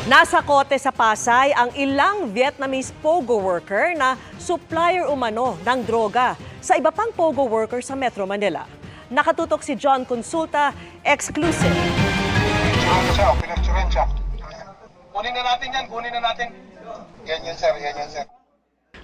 Nasa kote sa Pasay ang ilang Vietnamese pogo worker na supplier umano ng droga sa iba pang pogo worker sa Metro Manila. Nakatutok si John Consulta, exclusive. Kunin na natin yan, kunin na natin. Yan yun sir, yan yun sir.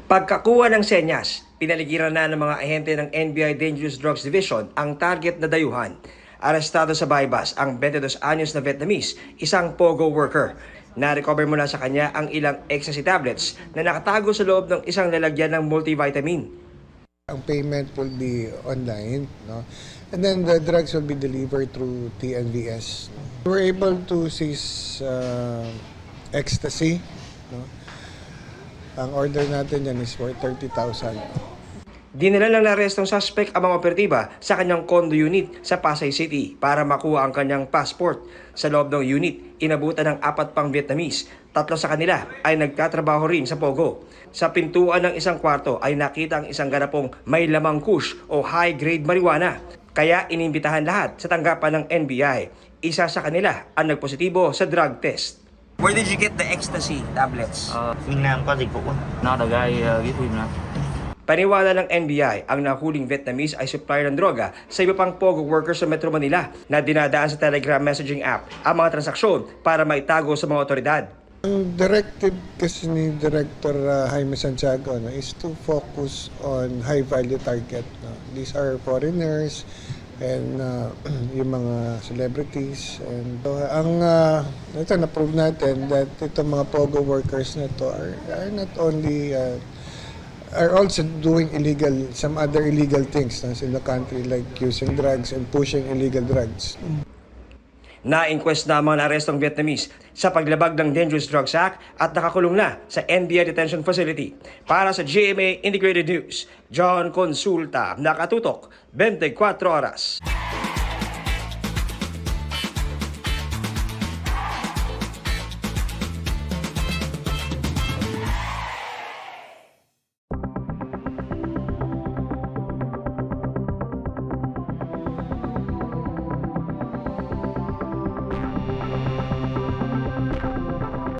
Pagkakuha ng senyas, pinaligiran na ng mga ahente ng NBI Dangerous Drugs Division ang target na dayuhan. Arestado sa Baybas ang 22 anyos na Vietnamese, isang pogo worker. Na-recover mula sa kanya ang ilang ecstasy tablets na nakatago sa loob ng isang lalagyan ng multivitamin. Ang payment will be online, no? And then the drugs will be delivered through TNVS. We're able to seize ecstasy, no? Ang order natin yan is for 30,000. Dinala lang na arestong suspect ang mga operatiba sa kanyang condo unit sa Pasay City para makuha ang kanyang passport. Sa loob ng unit, inabutan ng 4 pang Vietnamese. 3 sa kanila ay nagtatrabaho rin sa Pogo. Sa pintuan ng isang kwarto ay nakita ang isang ganapong may lamang kush o high-grade marijuana. Kaya inimbitahan lahat sa tanggapan ng NBI. Isa sa kanila ang nagpositibo sa drug test. Where did you get the ecstasy tablets? Việt Nam có dịch vụ nó là gai với phim nè. Paniwala ng NBI, ang nahuling Vietnamese ay supplier ng droga sa iba pang pogo workers sa Metro Manila na dinadaan sa Telegram messaging app ang mga transaksyon para maitago sa mga otoridad. Ang directive kasi ni Director Jaime Santiago, no, is to focus on high-value target. No? These are foreigners and yung mga celebrities. And ito na-prove natin that itong mga pogo workers na ito are not only are also doing some other illegal things in the country, like using drugs and pushing illegal drugs. Na-inquest na ang mga naarestong Vietnamese sa paglabag ng Dangerous Drugs Act at nakakulong na sa NBI Detention Facility. Para sa GMA Integrated News, John Consulta, nakatutok 24 oras.